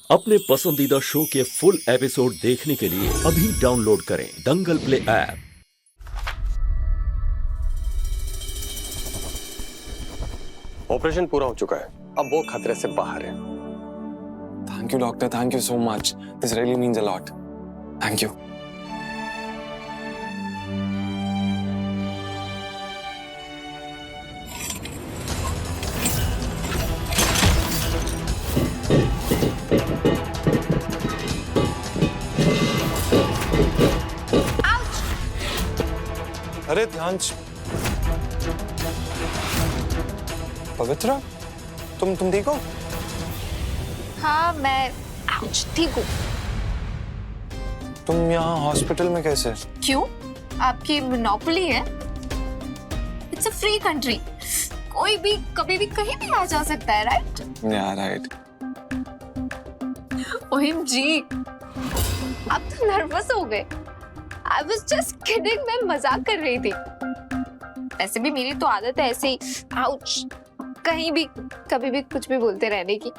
अपने पसंदीदा शो के फुल एपिसोड देखने के लिए अभी डाउनलोड करें दंगल प्ले ऐप। ऑपरेशन पूरा हो चुका है, अब वो खतरे से बाहर है। Thank you doctor, thank you so much. This really means a lot. Thank you. अरे ध्यान। पवित्रा, तुम ठीक हो? हाँ मैं ठीक हूँ। तुम यहाँ हॉस्पिटल में कैसे? क्यों? आपकी मोनोपोली है? इट्स अ फ्री कंट्री, कोई भी कभी भी कहीं भी आ जा सकता है, राइट? या राइट। ओएमजी, आप तो नर्वस हो गए। आई वाज जस्ट किडिंग, मैं मजाक कर रही थी। वैसे भी मेरी तो आदत है ऐसे ही आउच कहीं भी कभी भी कुछ भी बोलते रहने की।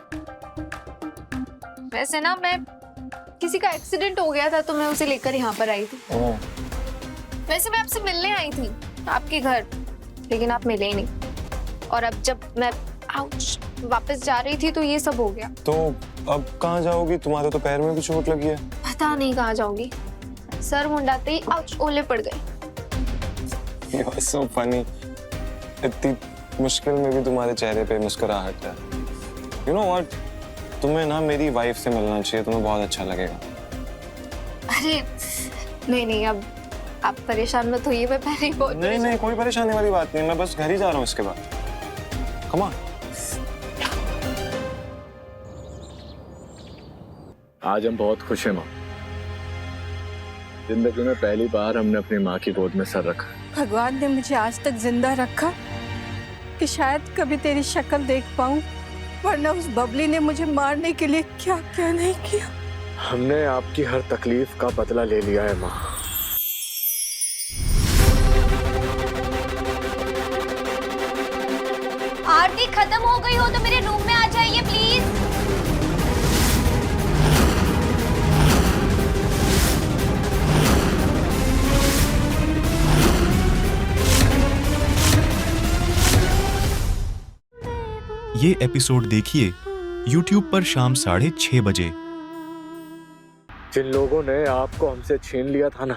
वैसे ना मैं किसी का एक्सीडेंट हो गया था तो मैं उसे लेकर यहाँ पर आई थी। वैसे मैं आपसे मिलने आई थी आपके घर, लेकिन आप मिले ही नहीं। और अब जब मैं आउच वापस जा रही थी तो ये सब हो गया। तो अब कहाँ जाओगी? तुम्हारे तो पैर में भी चोट लगी है। पता नहीं कहाँ जाऊंगी, सर मुंडाते ही आउच ओले पड़ गए। You are so funny. इतनी मुश्किल में भी तुम्हारे चेहरे पे मुस्कुराहट है। You know what? तुम्हें ना मेरी वाइफ से मिलना चाहिए, तुम्हें बहुत अच्छा लगेगा। अरे नहीं, अब आप परेशान मत होइए, मैं पहले ही बहुत नहीं, कोई परेशानी वाली बात नहीं, मैं बस घर ही जा रहा हूँ इसके बाद। Come on. आज हम बहुत खुश हैं माँ। जिंदगी में पहली बार हमने अपनी माँ की गोद में सर रखा। भगवान ने मुझे आज तक जिंदा रखा कि शायद कभी तेरी शक्ल देख पाऊं, वरना उस बबली ने मुझे मारने के लिए क्या क्या नहीं किया। हमने आपकी हर तकलीफ का बदला ले लिया है माँ। आरती खत्म हो गई हो तो मेरे रूम में आ जाइए प्लीज। ये एपिसोड देखिए YouTube पर शाम 6:30 बजे। जिन लोगों ने आपको हमसे छीन लिया था ना,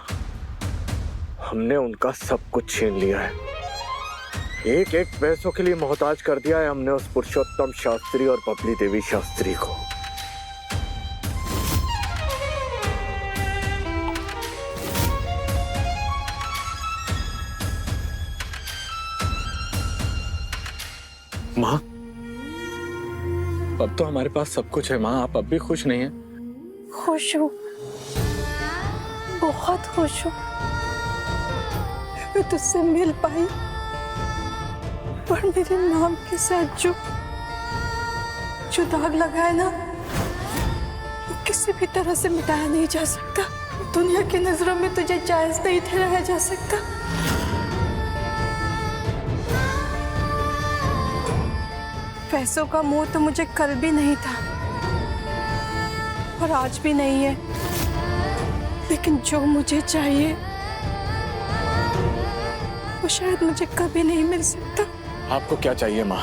हमने उनका सब कुछ छीन लिया है। एक एक पैसों के लिए मोहताज कर दिया है हमने उस पुरुषोत्तम शास्त्री और बबली देवी शास्त्री को। माँ, अब तो हमारे पास सब कुछ है माँ, आप अब भी खुश नहीं हैं? खुश हूँ, बहुत खुश हूँ। मैं तुझसे मिल पाई, पर मेरे नाम के साथ जो दाग लगा है ना, वो किसी भी तरह से मिटाया नहीं जा सकता। दुनिया की नजरों में तुझे जायज नहीं ठहराया जा सकता। पैसों का मोह तो मुझे कल भी नहीं था और आज भी नहीं है, लेकिन जो मुझे चाहिए वो शायद मुझे कभी नहीं मिल सकता। आपको क्या चाहिए माँ,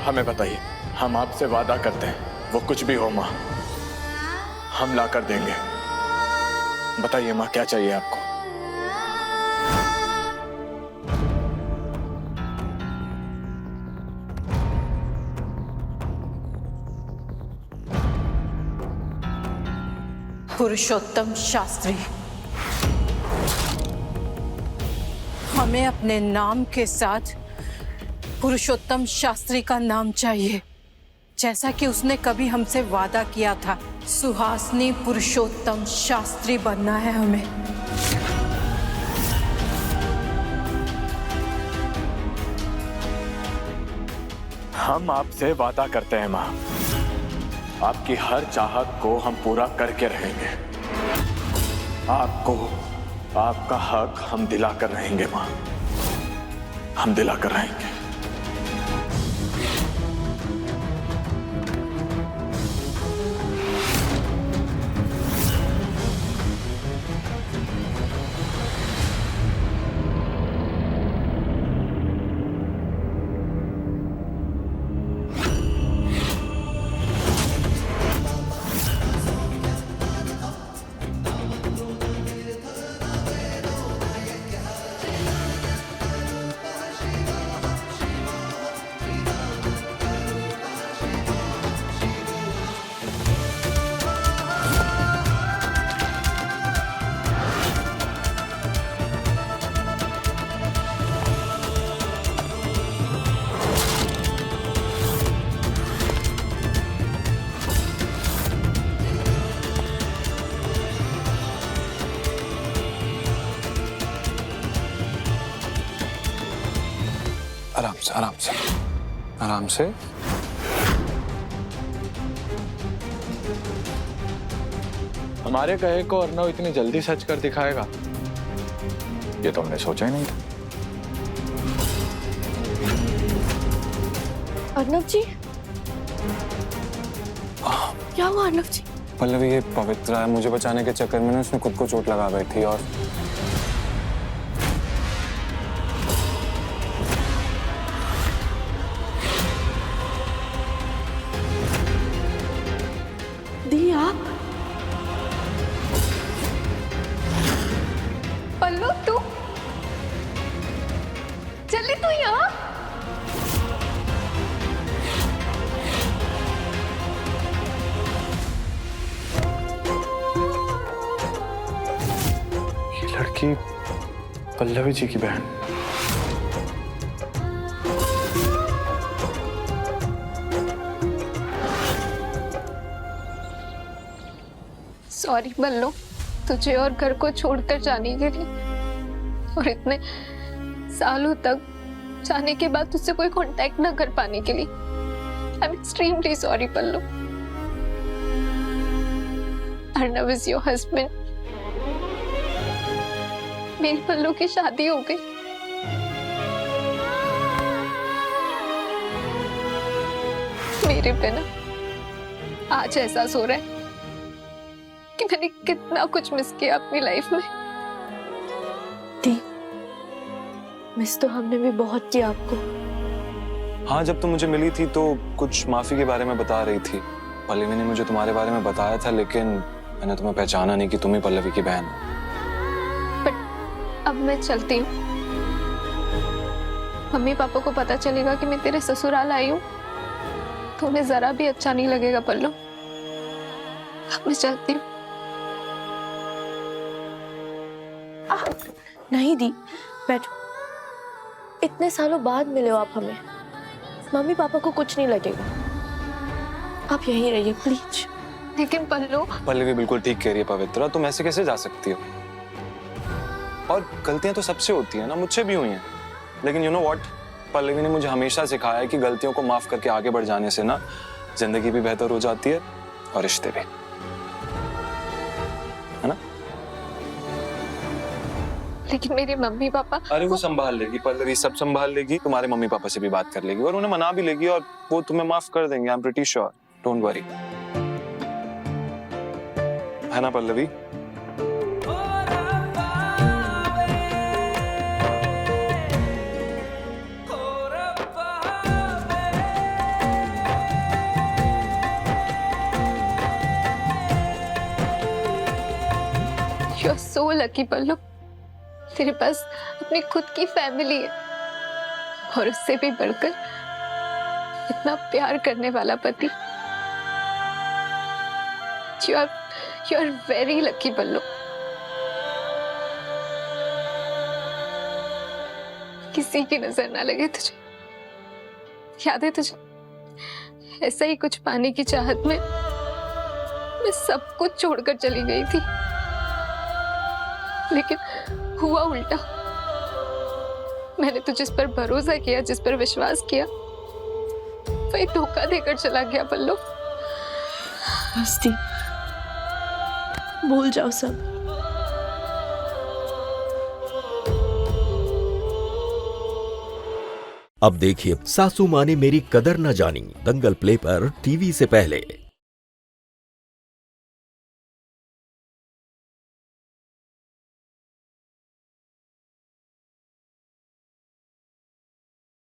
हमें बताइए। हम आपसे वादा करते हैं, वो कुछ भी हो माँ, हम ला कर देंगे। बताइए माँ, क्या चाहिए आपको? पुरुषोत्तम शास्त्री, हमें अपने नाम के साथ पुरुषोत्तम शास्त्री का नाम चाहिए, जैसा कि उसने कभी हमसे वादा किया था। सुहासिनी पुरुषोत्तम शास्त्री बनना है हमें। हम आपसे वादा करते हैं माँ, आपकी हर चाहत को हम पूरा करके रहेंगे। आपको आपका हक हम दिलाकर रहेंगे माँ, हम दिलाकर रहेंगे। आराम से आराम से आराम से। हमारे कहे को अर्नव इतनी जल्दी सच कर दिखाएगा, ये तो हमने सोचा ही नहीं था। अर्नव जी, क्या हुआ अर्नव जी? पल्लवी, ये पवित्रा है, मुझे बचाने के चक्कर में ना उसने खुद को चोट लगा बैठी और दी आप? पल्लू तू जल्दी तू यहाँ। ये लड़की पल्लवी जी की बहन। सॉरी बल्लू, तुझे और घर को छोड़कर जाने के लिए, और इतने सालों तक जाने के बाद तुझसे कोई कांटेक्ट न कर पाने के लिए। I am extremely sorry pallu. Arnav is your husband. मेरी पल्लू की शादी हो गई। मेरे बिना आज एहसास हो रहा है कि मैंने कितना कुछ मिस किया अपनी लाइफ में। दी, मिस तो हमने भी बहुत किया आपको। हाँ, जब तुम मुझे मिली थी तो कुछ माफी के बारे में बता रही थी। पल्लवी ने मुझे तुम्हारे बारे में बताया था, लेकिन मैंने तुम्हें पहचाना नहीं कि तुम ही पल्लवी की बहन हो। बट अब मैं चलती हूँ। मम्मी पापा को पता चलेगा कि मैं तेरे ससुराल आई हूँ, तुम्हें जरा भी अच्छा नहीं लगेगा पल्लू। अब मैं चलती हूँ। नहीं दी, बैठो। इतने सालों बाद मिले हो आप हमें। मम्मी पापा को कुछ नहीं लगेगा, आप यहीं रहिए प्लीज। लेकिन पल्लू, पल्लवी बिल्कुल ठीक कह रही है पवित्रा, तुम ऐसे कैसे जा सकती हो? और गलतियां तो सबसे होती है ना, मुझसे भी हुई हैं। लेकिन यू नो व्हाट, पल्लवी ने मुझे हमेशा सिखाया है कि गलतियों को माफ करके आगे बढ़ जाने से ना जिंदगी भी बेहतर हो जाती है और रिश्ते भी, है ना? लेकिन मेरे मम्मी पापा। अरे वो संभाल लेगी पल्लवी, सब संभाल लेगी। तुम्हारे मम्मी पापा से भी बात कर लेगी और उन्हें मना भी लेगी और वो तुम्हें माफ कर देंगे। I am pretty sure, don't worry, है ना Pallavi? You are so lucky Pallu, तेरे पास अपनी खुद की फैमिली है और उससे भी बढ़कर इतना प्यार करने वाला पति। यू आर वेरी लकी पल्लू। किसी की नजर ना लगे तुझे। याद है तुझे, ऐसा ही कुछ पाने की चाहत में मैं सब कुछ छोड़कर चली गई थी, लेकिन हुआ उल्टा। मैंने तो जिस पर भरोसा किया, जिस पर विश्वास किया, वही धोखा देकर चला गया पल्लू। बस दी, भूल जाओ सब। अब देखिए सासू माँ ने मेरी कदर न जानी, दंगल प्ले पर टीवी से पहले।